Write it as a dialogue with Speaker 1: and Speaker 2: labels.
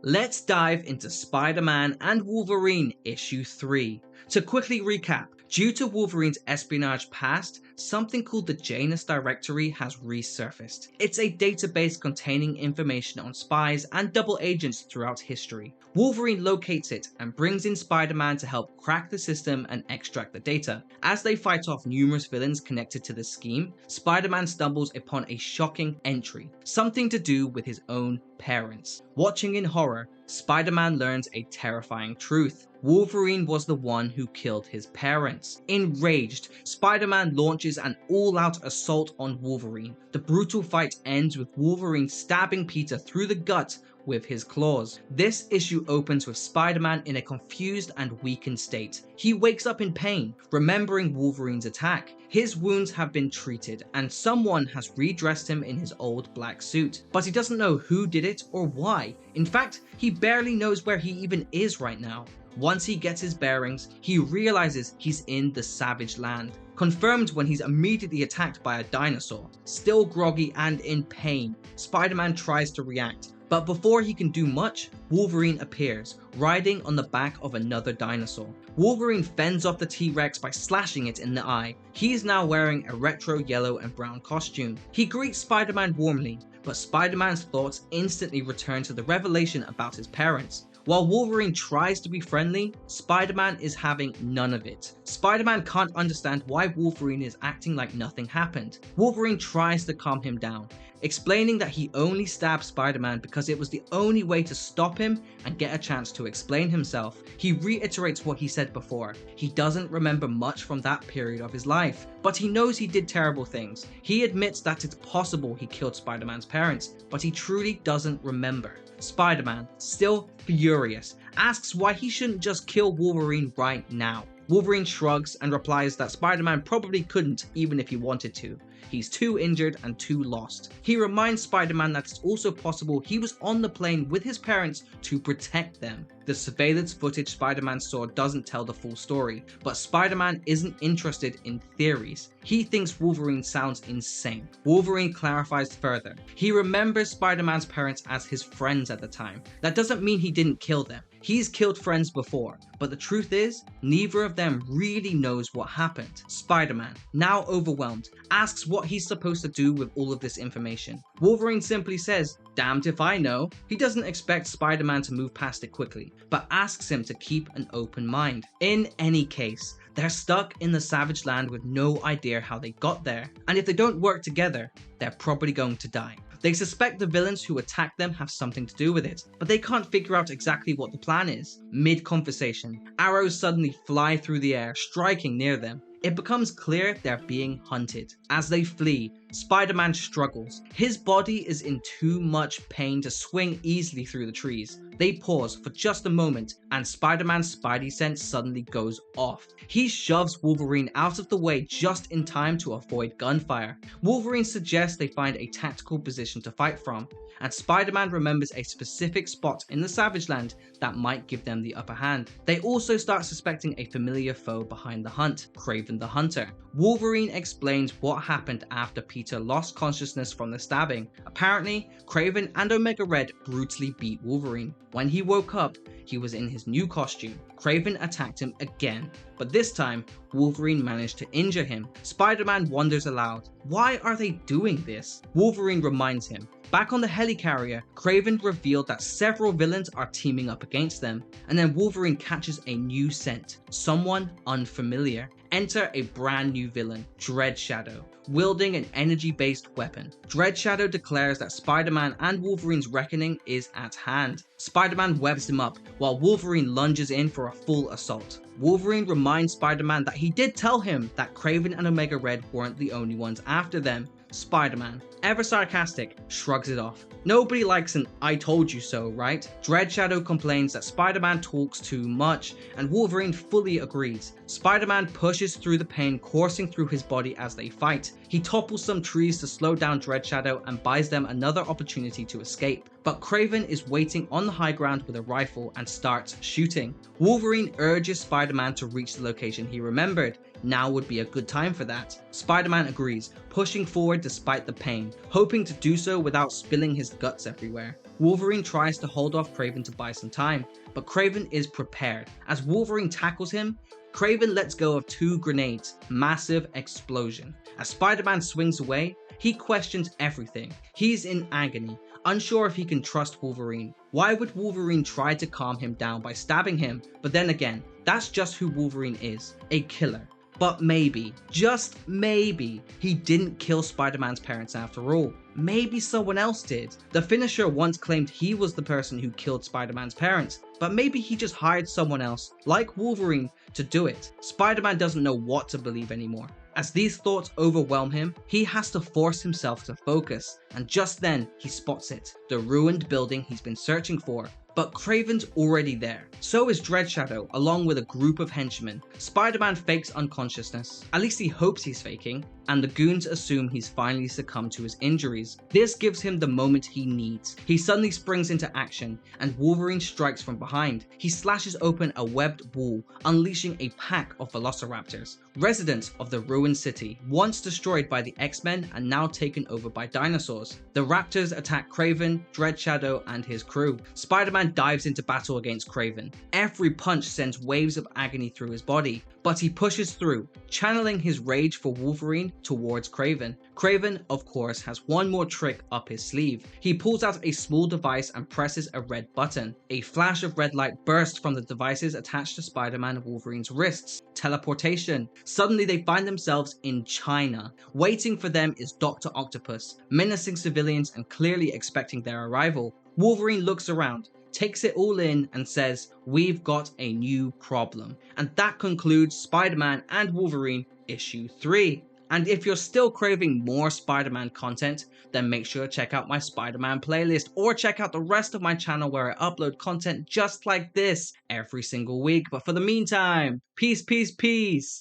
Speaker 1: Let's dive into Spider-Man and Wolverine issue 3. To quickly recap, due to Wolverine's espionage past, something called the Janus Directory has resurfaced. It's a database containing information on spies and double agents throughout history. Wolverine locates it and brings in Spider-Man to help crack the system and extract the data. As they fight off numerous villains connected to the scheme, Spider-Man stumbles upon a shocking entry, something to do with his own parents. Watching in horror, Spider-Man learns a terrifying truth. Wolverine was the one who killed his parents. Enraged, Spider-Man launches an all-out assault on Wolverine. The brutal fight ends with Wolverine stabbing Peter through the gut with his claws. This issue opens with Spider-Man in a confused and weakened state. He wakes up in pain, remembering Wolverine's attack. His wounds have been treated and someone has redressed him in his old black suit, but he doesn't know who did it or why. In fact, he barely knows where he even is right now. Once he gets his bearings, he realizes he's in the Savage Land. Confirmed when he's immediately attacked by a dinosaur. Still groggy and in pain, Spider-Man tries to react, but before he can do much, Wolverine appears, riding on the back of another dinosaur. Wolverine fends off the T-Rex by slashing it in the eye. He's now wearing a retro yellow and brown costume. He greets Spider-Man warmly, but Spider-Man's thoughts instantly return to the revelation about his parents. While Wolverine tries to be friendly, Spider-Man is having none of it. Spider-Man can't understand why Wolverine is acting like nothing happened. Wolverine tries to calm him down, explaining that he only stabbed Spider-Man because it was the only way to stop him and get a chance to explain himself. He reiterates what he said before. He doesn't remember much from that period of his life, but he knows he did terrible things. He admits that it's possible he killed Spider-Man's parents, but he truly doesn't remember. Spider-Man, still furious, asks why he shouldn't just kill Wolverine right now. Wolverine shrugs and replies that Spider-Man probably couldn't even if he wanted to. He's too injured and too lost. He reminds Spider-Man that it's also possible he was on the plane with his parents to protect them. The surveillance footage Spider-Man saw doesn't tell the full story, but Spider-Man isn't interested in theories. He thinks Wolverine sounds insane. Wolverine clarifies further. He remembers Spider-Man's parents as his friends at the time. That doesn't mean he didn't kill them. He's killed friends before, but the truth is, neither of them really knows what happened. Spider-Man, now overwhelmed, asks what he's supposed to do with all of this information. Wolverine simply says, "Damned if I know." He doesn't expect Spider-Man to move past it quickly, but asks him to keep an open mind. In any case, they're stuck in the Savage Land with no idea how they got there, and if they don't work together, they're probably going to die. They suspect the villains who attack them have something to do with it, but they can't figure out exactly what the plan is. Mid-conversation, arrows suddenly fly through the air, striking near them. It becomes clear they're being hunted. As they flee, Spider-Man struggles. His body is in too much pain to swing easily through the trees. They pause for just a moment, and Spider-Man's spidey sense suddenly goes off. He shoves Wolverine out of the way just in time to avoid gunfire. Wolverine suggests they find a tactical position to fight from, and Spider-Man remembers a specific spot in the Savage Land that might give them the upper hand. They also start suspecting a familiar foe behind the hunt, Kraven the Hunter. Wolverine explains what happened after Peter lost consciousness from the stabbing. Apparently, Kraven and Omega Red brutally beat Wolverine. When he woke up, he was in his new costume. Kraven attacked him again, but this time, Wolverine managed to injure him. Spider-Man wonders aloud, why are they doing this? Wolverine reminds him. Back on the helicarrier, Kraven revealed that several villains are teaming up against them, and then Wolverine catches a new scent, someone unfamiliar. Enter a brand new villain, Dreadshadow, wielding an energy-based weapon. Dreadshadow declares that Spider-Man and Wolverine's reckoning is at hand. Spider-Man webs him up, while Wolverine lunges in for a full assault. Wolverine reminds Spider-Man that he did tell him that Kraven and Omega Red weren't the only ones after them. Spider-Man, ever sarcastic, shrugs it off. Nobody likes an "I told you so," right? Dreadshadow complains that Spider-Man talks too much, and Wolverine fully agrees. Spider-Man pushes through the pain coursing through his body as they fight. He topples some trees to slow down Dreadshadow and buys them another opportunity to escape. But Kraven is waiting on the high ground with a rifle and starts shooting. Wolverine urges Spider-Man to reach the location he remembered. Now would be a good time for that. Spider-Man agrees, pushing forward despite the pain, hoping to do so without spilling his guts everywhere. Wolverine tries to hold off Kraven to buy some time, but Kraven is prepared. As Wolverine tackles him, Kraven lets go of 2 grenades, massive explosion. As Spider-Man swings away, he questions everything. He's in agony, unsure if he can trust Wolverine. Why would Wolverine try to calm him down by stabbing him? But then again, that's just who Wolverine is, a killer. But maybe, just maybe, he didn't kill Spider-Man's parents after all. Maybe someone else did. The finisher once claimed he was the person who killed Spider-Man's parents, but maybe he just hired someone else, like Wolverine, to do it. Spider-Man doesn't know what to believe anymore. As these thoughts overwhelm him, he has to force himself to focus, and just then he spots it, the ruined building he's been searching for. But Kraven's already there. So is Dreadshadow, along with a group of henchmen. Spider-Man fakes unconsciousness. At least he hopes he's faking, and the goons assume he's finally succumbed to his injuries. This gives him the moment he needs. He suddenly springs into action, and Wolverine strikes from behind. He slashes open a webbed wall, unleashing a pack of velociraptors, residents of the ruined city, once destroyed by the X-Men and now taken over by dinosaurs. The raptors attack Kraven, Dreadshadow, and his crew. Spider-Man dives into battle against Kraven. Every punch sends waves of agony through his body, but he pushes through, channeling his rage for Wolverine towards Kraven. Kraven, of course, has one more trick up his sleeve. He pulls out a small device and presses a red button. A flash of red light bursts from the devices attached to Spider-Man and Wolverine's wrists. Teleportation. Suddenly they find themselves in China. Waiting for them is Dr. Octopus, menacing civilians and clearly expecting their arrival. Wolverine looks around, takes it all in and says, "We've got a new problem." And that concludes Spider-Man and Wolverine issue 3. And if you're still craving more Spider-Man content, then make sure to check out my Spider-Man playlist or check out the rest of my channel where I upload content just like this every single week. But for the meantime, peace, peace, peace.